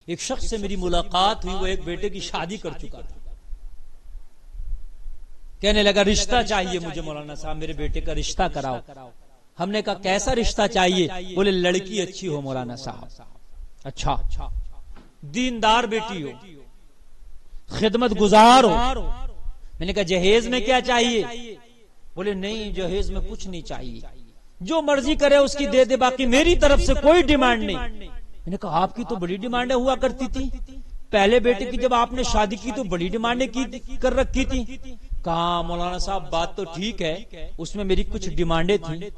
एक शख्स से मेरी मुलाकात हुई, वो एक बेटे की शादी कर चुका था। कहने लगा रिश्ता चाहिए मुझे मौलाना साहब, मेरे बेटे का रिश्ता कराओ। हमने कहा कैसा रिश्ता चाहिए? बोले लड़की अच्छी हो मौलाना साहब। अच्छा, दीनदार बेटी हो, खिदमत गुजार हो। मैंने कहा जहेज में क्या चाहिए? बोले नहीं जहेज में कुछ नहीं चाहिए, जो मर्जी करे उसकी दे दे, बाकी मेरी तरफ से कोई डिमांड नहीं। मैंने कहा आपकी तो बड़ी डिमांडें हुआ करती थी, पहले बेटे की जब आपने शादी की तो बड़ी डिमांडें कर रखी थी। कहा मौलाना साहब बात तो ठीक है, उसमें मेरी कुछ डिमांडें थी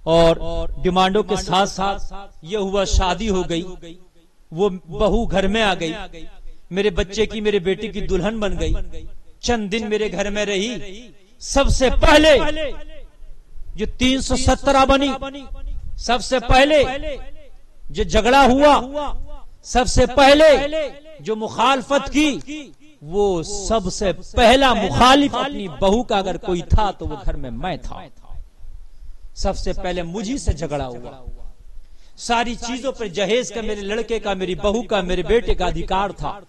और डिमांडों के साथ साथ ये हुआ शादी हो गई, वो बहू घर में आ गई, मेरे बच्चे की मेरे बेटे की दुल्हन बन गई, चंद दिन मेरे घर में रही। सबसे पहले जो 317 बनी, सबसे पहले जो झगड़ा हुआ, सबसे पहले जो मुखालफत की, वो सबसे पहला मुखालिफ अपनी बहू का अगर कोई था तो वो घर में मैं था। सबसे पहले मुझी से झगड़ा हुआ। सारी चीजों पर जहेज का मेरे लड़के का, मेरी बहू का, मेरे बेटे का अधिकार था,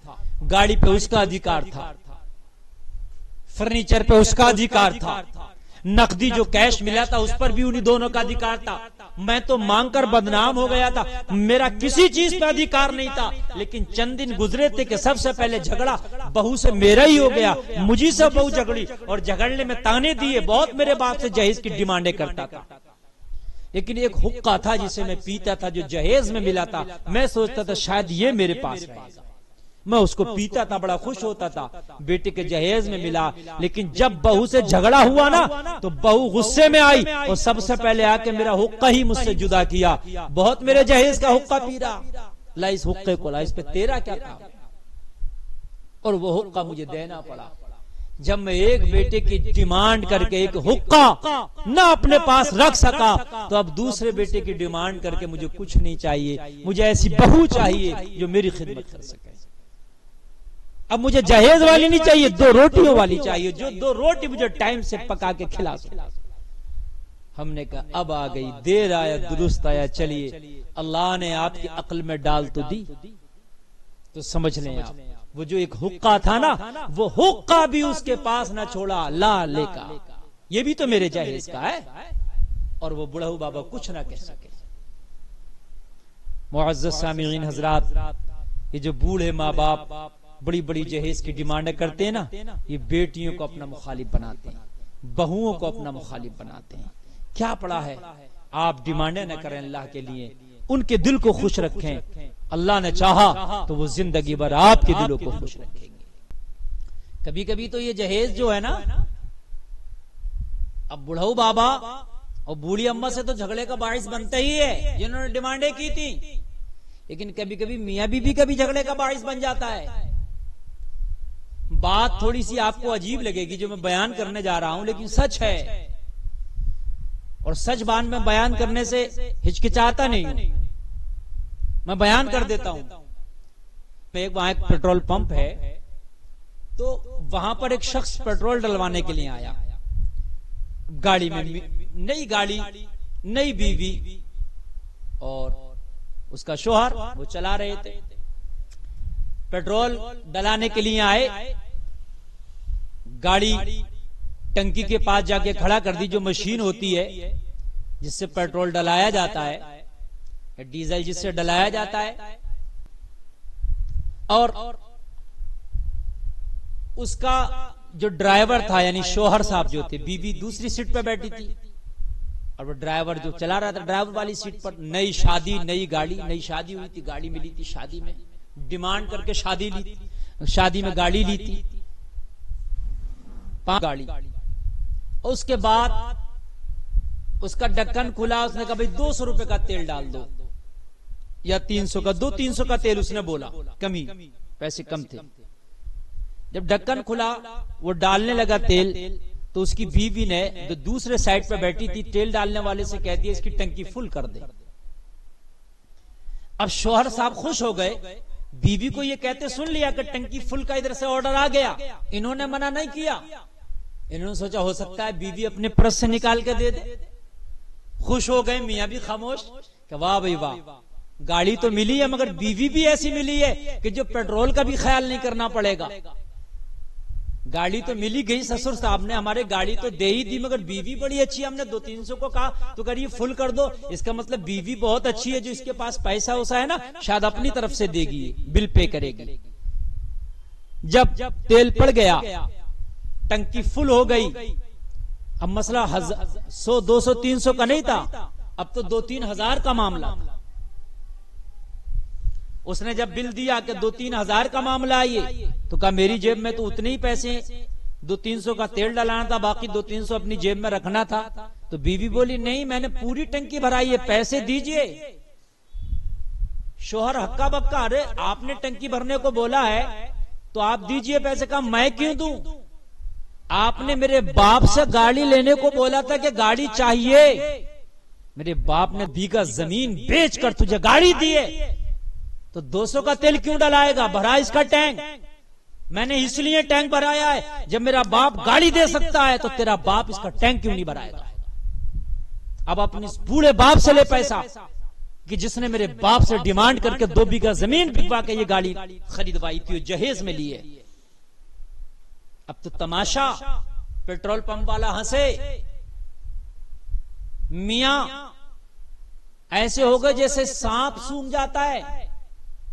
गाड़ी पे उसका अधिकार था, फर्नीचर पे उसका अधिकार था, नकदी जो कैश मिला था उस पर भी उन्हीं दोनों का अधिकार था। मैं तो मांगकर बदनाम हो गया था, मेरा किसी चीज पे अधिकार नहीं था। लेकिन चंद दिन गुजरे थे कि सबसे पहले झगड़ा बहू से मेरा ही हो गया, मुझी से बहू झगड़ी और झगड़ने में ताने दिए, बहुत मेरे बाप से जहेज की डिमांडें करता था। लेकिन एक हुक्का था जिसे मैं पीता था, जो जहेज में मिला था। मैं सोचता था शायद ये मेरे पास रहेगा, मैं उसको पीता था, बड़ा खुश होता था, बेटे के जहेज में मिला। लेकिन जब बहू से झगड़ा हुआ ना तो बहू गुस्से में आई और सबसे पहले आके मेरा हुक्का ही मुझसे जुदा किया। बहुत मेरे जहेज का हुक्का पी रहा, ला इस हुक्के को ला, इस पे तेरा क्या काम? और वो हुक्का मुझे देना पड़ा। जब मैं एक बेटे की डिमांड करके एक हुक्का ना अपने पास रख सका, तो अब दूसरे बेटे की डिमांड करके मुझे कुछ नहीं चाहिए, मुझे ऐसी बहू चाहिए जो मेरी खिदमत कर सके। अब मुझे जहेज वाली नहीं चाहिए, 2 रोटियों वाली चाहिए, जो 2 रोटी मुझे टाइम से पका के खिला सके। हमने कहा अब आ गई, देर आया दुरुस्त आया, चलिए अल्लाह ने आपकी अक्ल में डाल तो दी, तो समझ लें आप। वो जो एक हुक्का था ना, वो हुक्का भी उसके पास ना छोड़ा, ला लेका, ये भी तो मेरे जहेज का है। और वो बुढ़ऊ बाबा कुछ ना कह सके। मुअज़्ज़ज़ सामिईन हजरात, ये जो बूढ़े माँ बाप बड़ी बड़ी जहेज की डिमांड करते हैं ना, ये बेटियों को अपना मुखालिफ बनाते हैं, बहुओं को अपना मुखालिफ बनाते हैं। क्या पड़ा है? आप डिमांडें न करें अल्लाह के लिए, उनके दिल को खुश रखें। अल्लाह ने चाहा तो वो जिंदगी भर आपके दिलों को खुश रखेंगे। कभी कभी तो ये जहेज जो है ना, अब बुढ़ऊ बाबा और बूढ़ी अम्मा से तो झगड़े का बाइस बनता ही है, जिन्होंने डिमांडें की थी। लेकिन कभी कभी मियां बीबी का भी झगड़े का बाइस बन जाता है। बात थोड़ी सी आपको अजीब लगेगी जो मैं बयान करने जा रहा हूं, लेकिन सच है। और सच बात में बयान करने से हिचकिचाता नहीं हूं, मैं बयान कर देता हूं। वहां एक पेट्रोल पंप है, तो वहां पर एक शख्स पेट्रोल डलवाने के लिए आया। गाड़ी में नई गाड़ी, नई बीवी और उसका शोहर, वो चला रहे थे। पेट्रोल डलाने के लिए आए, गाड़ी टंकी के पास जाके खड़ा कर दी, जो मशीन होती है जिससे पेट्रोल डलाया जाता है, डीजल जिससे डलाया जाता है। और उसका जो ड्राइवर था, यानी शोहर साहब जो थे, बीवी दूसरी सीट पर बैठी थी और वो ड्राइवर जो चला रहा था ड्राइवर वाली सीट पर। नई शादी, नई गाड़ी, नई शादी हुई थी, गाड़ी मिली थी, शादी में डिमांड करके शादी ली, शादी में गाड़ी ली थी, 5 गाड़ी। और उसके बाद उसका ढक्कन खुला, उसने कहा भाई 200 रुपए का तेल डाल दो या 300 का, 200-300 का तेल उसने बोला, कमी, पैसे कम थे। जब ढक्कन खुला, वो डालने लगा तेल, तो उसकी बीवी ने जो दूसरे साइड पे बैठी थी तेल डालने वाले से कह दिया इसकी टंकी फुल कर दे। अब शौहर साहब खुश हो गए, बीवी को ये कहते सुन लिया कि टंकी फुल का इधर से ऑर्डर आ गया, इन्होंने मना नहीं किया। इन्होंने सोचा हो सकता है बीवी अपने पर्स से निकाल के दे दे। खुश हो गए, मियां भी खामोश कि वाह भाई वाह, गाड़ी तो मिली है मगर बीवी भी ऐसी मिली है कि जो पेट्रोल का भी ख्याल नहीं करना पड़ेगा। गाड़ी तो मिली गई, ससुर साहब ने हमारे गाड़ी तो दे ही दी, मगर बीवी बड़ी अच्छी। हमने 200-300 को कहा तो करिए फुल कर दो। इसका मतलब बीवी बहुत अच्छी है, जो इसके पास पैसा वैसा है ना, शायद अपनी तरफ से देगी, बिल पे करेगी। जब तेल पड़ गया, टंकी फुल हो गई, अब मसला 100, 200, 300 का नहीं था, अब तो 2-3 हजार का मामला। उसने जब बिल दिया कि 2-3 हजार का मामला है ये, तो कहा मेरी जेब में तो उतने ही पैसे, 200-300 का तेल डलाना था, बाकी 200-300 अपनी जेब में रखना था। तो बीवी बोली नहीं, मैंने पूरी टंकी भराई है, पैसे दीजिए। शोहर हक्का बक्का, अरे आपने टंकी भरने को बोला है तो आप दीजिए पैसे। का मैं क्यों दूं? आपने मेरे बाप से गाड़ी लेने को बोला था कि गाड़ी चाहिए, मेरे बाप ने बीघा जमीन बेचकर तुझे गाड़ी दी है, तो 200 का तेल क्यों डलाएगा? भरा इसका टैंक। मैंने इसलिए टैंक भराया है, जब मेरा बाप गाड़ी दे सकता है तो तेरा बाप इसका टैंक क्यों नहीं भराएगा? अब अपने बूढ़े बाप से ले पैसा कि जिसने मेरे बाप से डिमांड करके 2 बीघा जमीन बिकवा के ये गाड़ी खरीदवाई थी, जहेज में लिए। अब तो तमाशा, पेट्रोल पंप वाला हंसे, मियां ऐसे हो गए जैसे सांप सूंघ जाता है,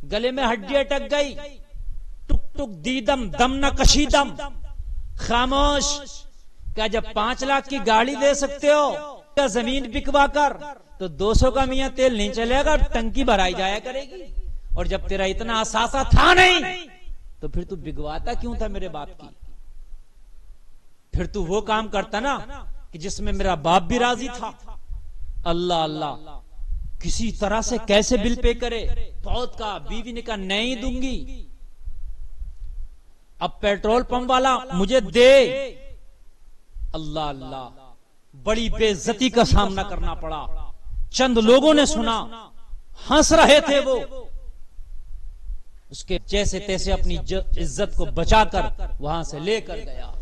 गले में हड्डी अटक गई, टुक टुक दीदम दम न कशीदम, खामोश। क्या जब 5 लाख की गाड़ी दे सकते हो क्या जमीन बिकवा कर, तो 200 का मियां तेल नहीं चलेगा, टंकी भराई जाया करेगी। और जब तेरा इतना असासा था नहीं, तो फिर तू बिगवाता क्यों था मेरे बाप की? फिर तू वो काम करता ना कि जिसमें मेरा बाप भी राजी था। अल्लाह अल्लाह, किसी तरह से कैसे बिल पे करे, बहुत का। बीवी ने कहा नहीं दूंगी। अब पेट्रोल पंप वाला मुझे दे। अल्लाह अल्लाह, बड़ी बेइज्जती का सामना करना पड़ा। चंद लोगों ने सुना, हंस रहे थे वो, उसके जैसे तैसे अपनी इज्जत को बचाकर वहां से लेकर गया।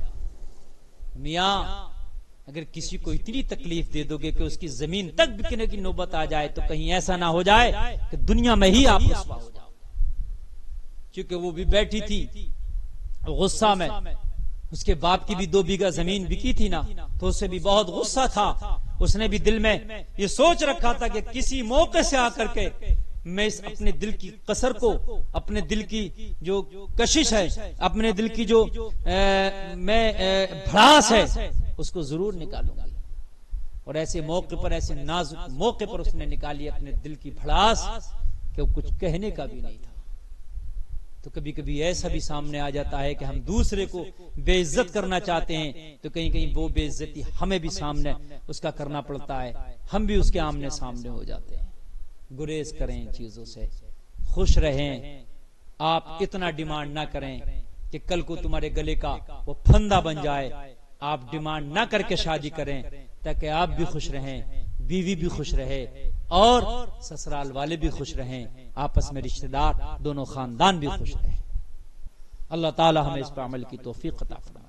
मियां, अगर किसी को इतनी तकलीफ दे दोगे कि उसकी जमीन तक बिकने की नौबत आ जाए, तो कहीं ऐसा ना हो जाए कि दुनिया में ही आप रुसवा हो जाओ। क्योंकि वो भी बैठी थी गुस्सा में, उसके बाप की भी 2 बीघा जमीन बिकी थी ना, तो उससे भी बहुत गुस्सा था। उसने भी दिल में ये सोच रखा था कि किसी मौके से आकर के मैं इस अपने दिल की कसर को, अपने दिल की जो कशिश है, अपने दिल की जो भड़ास है, उसको जरूर निकालूंगा। और ऐसे मौके पर, ऐसे नाजुक मौके पर उसने निकाली अपने दिल की भड़ास कि वो कुछ कहने का भी नहीं था। तो कभी कभी ऐसा भी सामने आ जाता है कि हम दूसरे को बेइज्जत करना चाहते हैं, तो कहीं कहीं वो बेइज्जती हमें भी सामने उसका करना पड़ता है, हम भी उसके आमने सामने हो जाते हैं। गुरेज करें इन चीजों से, खुश रहें। आप इतना डिमांड ना करें कि कल को तुम्हारे गले का वो फंदा बन जाए। आप डिमांड ना करके शादी करें, ताकि आप भी खुश रहें, बीवी भी खुश रहे और ससुराल वाले भी खुश रहें, आपस में रिश्तेदार दोनों खानदान भी खुश रहें। अल्लाह ताला हमें इस पर अमल की तौफीक अता फरमाए।